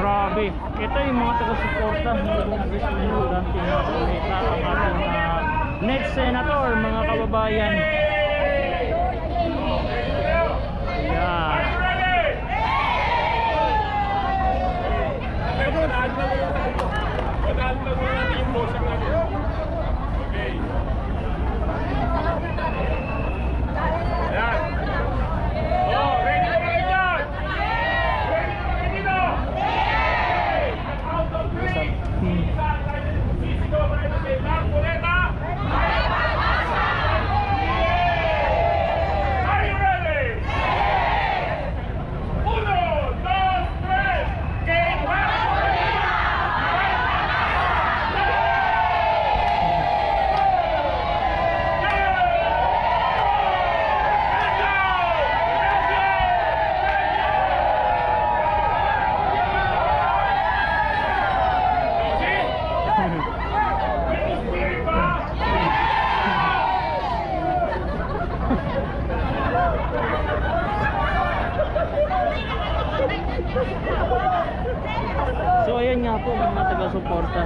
Grabe. Ito yung mga taga-suporta ng Bismillah Tinapulita, ang ating next senator, mga kababayan. Ayan. So ayan nga po mga taga-suporta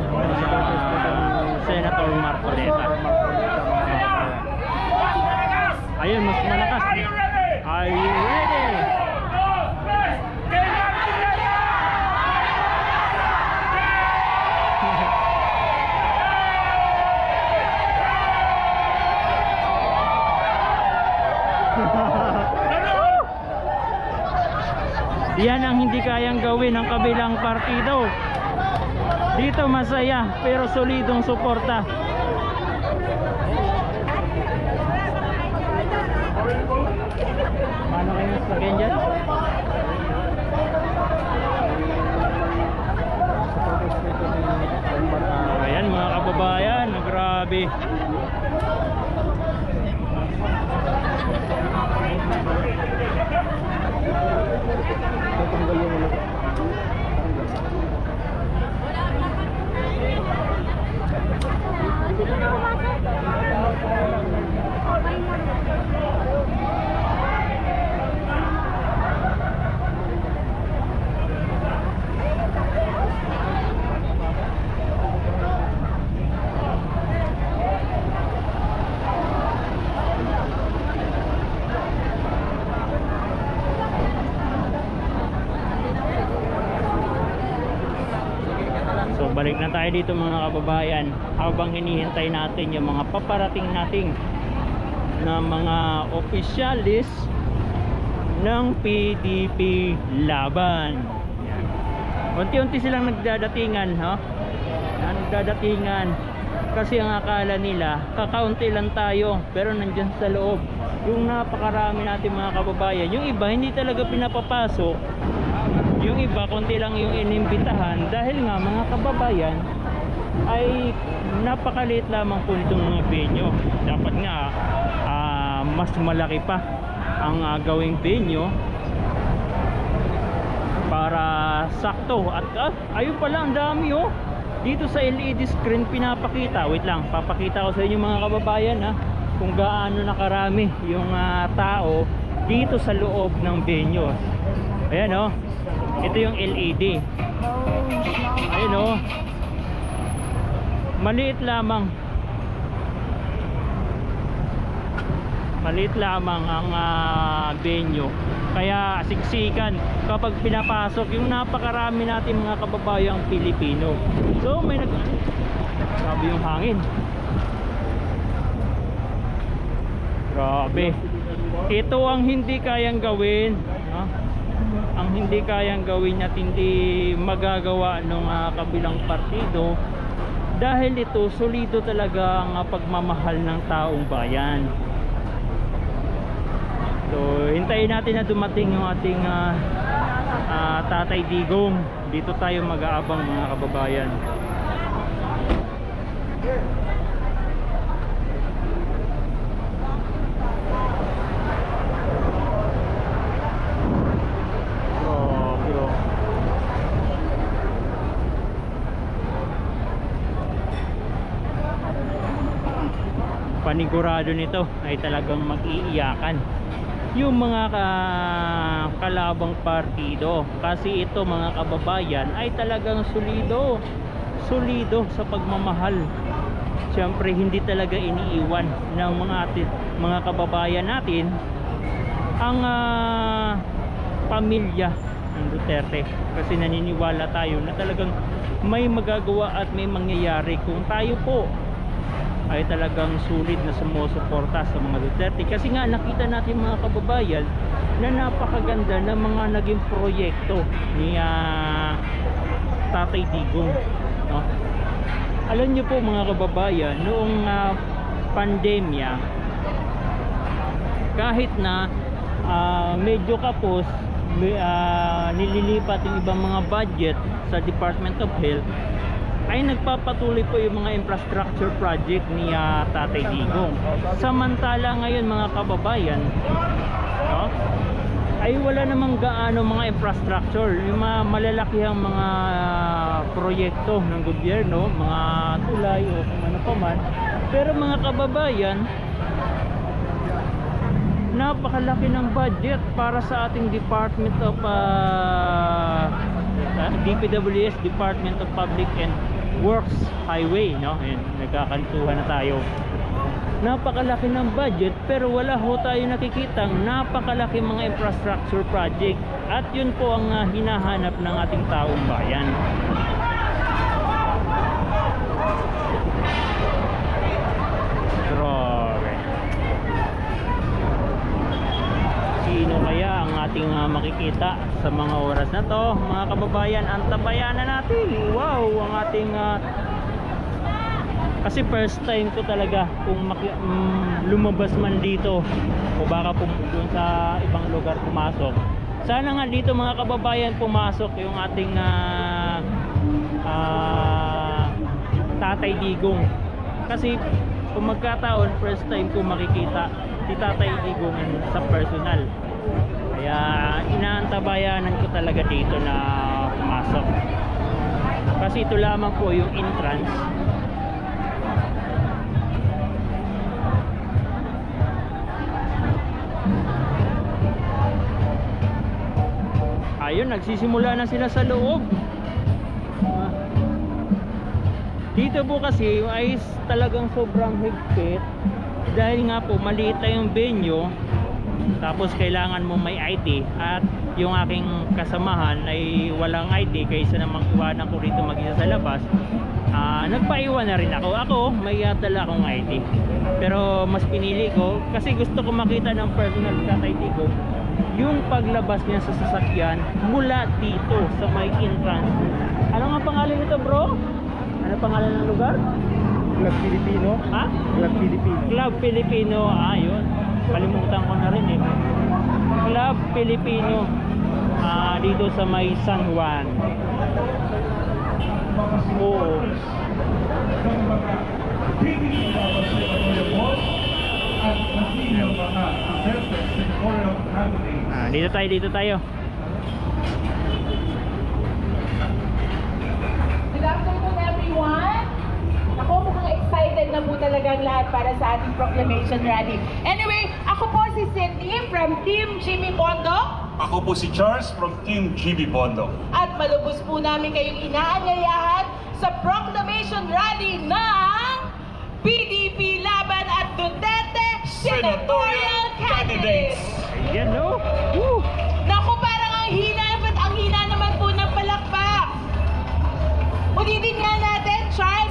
Senator Marcoleta. Ayun, mas malakas. Are you ready? Yan ang hindi kayang gawin ng kabilang partido. Dito masaya pero solidong suporta. Paano kayo maslagyan dyan? Ayan mga kababayan, grabe. Balik na tayo dito mga kababayan habang hinihintay natin yung mga paparating nating na mga opisyalis ng PDP Laban. Unti-unti silang nagdadatingan, ha? Nagdadatingan kasi ang akala nila kakaunti lang tayo pero nandyan sa loob yung napakarami natin mga kababayan. Yung iba hindi talaga pinapapasok. Yung iba konti lang yung inimbitahan dahil nga mga kababayan ay napakaliit lamang po itong mga venue. Dapat nga mas malaki pa ang gawing venue para sakto. At ayun pala, ang dami oh. Dito sa LED screen pinapakita. Wait lang, papakita ko sa inyo mga kababayan kung gaano nakarami yung tao dito sa loob ng venue. Ayan oh. Ito yung LED. Ayun oh. Maliit lamang. Maliit lamang ang venue. Kaya siksikan kapag pinapasok yung napakarami natin mga kababayang Pilipino. So may sabi yung hangin. Grabe. Ito ang hindi kayang gawin, no? Ang hindi kayang gawin at hindi magagawa ng kabilang partido dahil ito solido talaga ang pagmamahal ng taong bayan. So hintayin natin na dumating yung ating Tatay Digong. Dito tayo mag-aabang mga kababayan. Panigurado nito ay talagang mag-iiyakan yung mga kalabang partido, kasi ito mga kababayan ay talagang solido sa pagmamahal. Siyempre hindi talaga iniiwan ng mga kababayan natin ang pamilya ng Duterte, kasi naniniwala tayo na talagang may magagawa at may mangyayari kung tayo po ay talagang sulit na sumusuporta sa mga Duterte. Kasi nga nakita natin mga kababayan na napakaganda ng mga naging proyekto ni Tatay Digong, no? Alam niyo po mga kababayan, noong pandemya, kahit na medyo kapos, nililipat yung ibang mga budget sa Department of Health, ay nagpapatuloy po yung mga infrastructure project ni Tatay Digong. Samantala ngayon mga kababayan, no, ay wala namang gaano mga infrastructure, yung mga malalakihang mga proyekto ng gobyerno, mga tulay o kung ano pa man. Pero mga kababayan, napakalaki ng budget para sa ating Department of DPWS, Department of Public and Works Highway, no? Ayan, nagkakantuhan na tayo. Napakalaki ng budget pero wala ho tayo nakikitang napakalaki mga infrastructure project, at yun po ang hinahanap ng ating taong bayan. Grabe. Sino kaya ang ating makikita sa mga oras na to mga kababayan? Antabayan na natin. Wow, ang ating kasi first time ko talaga kung lumabas man dito o baka doon sa ibang lugar pumasok. Sana nga dito mga kababayan pumasok yung ating Tatay Digong, kasi kung magkataon first time ko makikita si Tatay Digong sa personal, kaya inaantabayanan ko talaga dito na pumasok, kasi ito lamang po yung entrance. Ayun, nagsisimula na sila sa loob. Dito po kasi ay talagang sobrang higpit, dahil nga po maliit na yung venue, tapos kailangan mo may ID, at yung aking kasamahan ay walang ID, kaysa namang iwanan ko rito mag-isa sa labas. Nagpaiwan na rin ako may dala akong ID, pero mas pinili ko kasi gusto ko makita ng personal Tatay Digong yung paglabas niya sa sasakyan mula dito sa may entrance. Ano nga pangalan nito, bro? Ano pangalan ng lugar? Club Filipino. Ha? Club Filipino. Club Filipino. Yun. Kalimutan ko na rin eh. Club Filipino. Dito sa may San Juan. Oo. Dito tayo. Good afternoon everyone. Ako mukhang excited na po talagang lahat para sa ating proclamation rally. Anyway, ako po si Cindy from Team Jimmy Bondo. Ako po si Charles from Team GB Bondo. At malubos po namin kayong inaanyayahan sa proclamation rally ng PDP Laban at Duterte Senatorial Candidates. Ayan, no? Woo! Naku, parang ang hina naman po ng palakpak. Ulitin nga natin, Charles,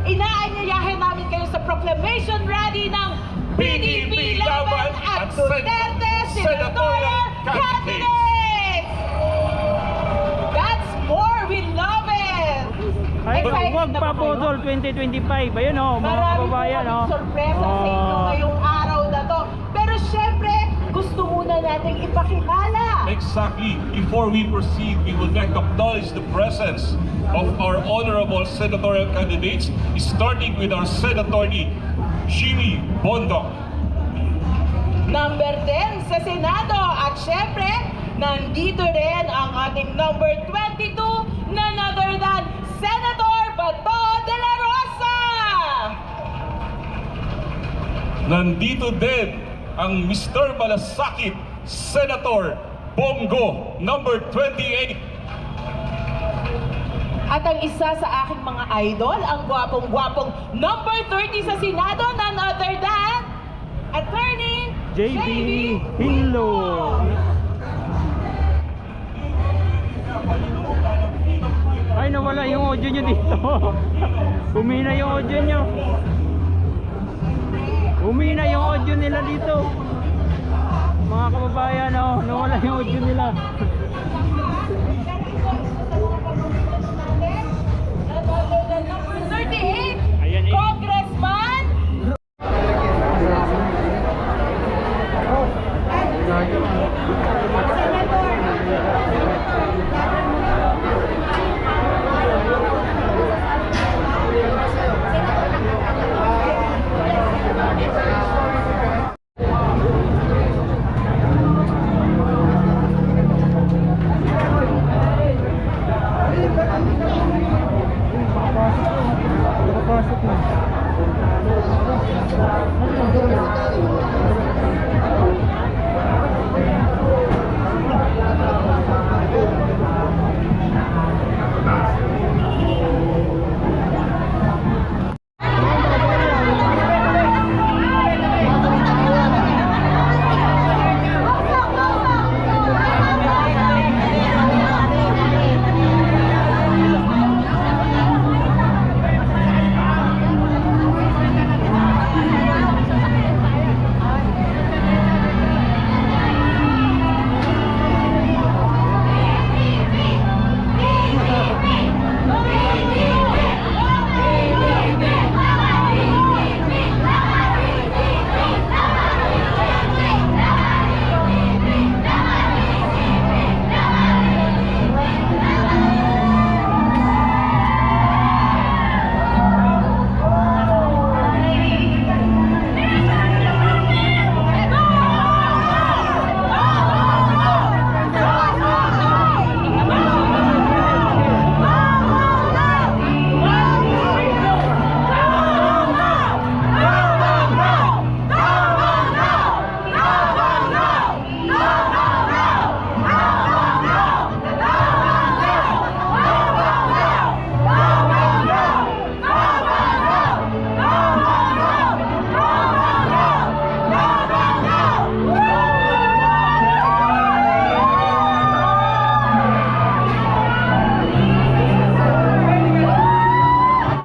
inaanyayahan namin kayo sa proclamation rally ng PDP Laban at Duterte Senatorial Candidates! That's more, we love it! Ay, Excited wag na pa ba po kayo? Dol 2025. Ayun o, mga Marami po kababayan o. kaming sorpresa sa inyo ngayong araw na to. Pero syempre, gusto muna natin ipakilala. Exactly. Before we proceed, we would like to acknowledge the presence of our honorable senatorial candidates, starting with our Senator Jimmy Bondo. Number 10 sa Senado. At syempre, nandito rin ang ating number 22, none other than Senator Bato de la Rosa. Nandito din ang Mr. Malasakit, Senator Bongo, number 28. At ang isa sa aking mga idol, ang gwapong-gwapong number 30 sa Senado, none other than Attorney JB Hinlo. Ay, nawala yung audio nyo dito. Humina yung audio nyo. Humina yung audio nila dito. Mga kababayan, oh, nawala yung audio nila.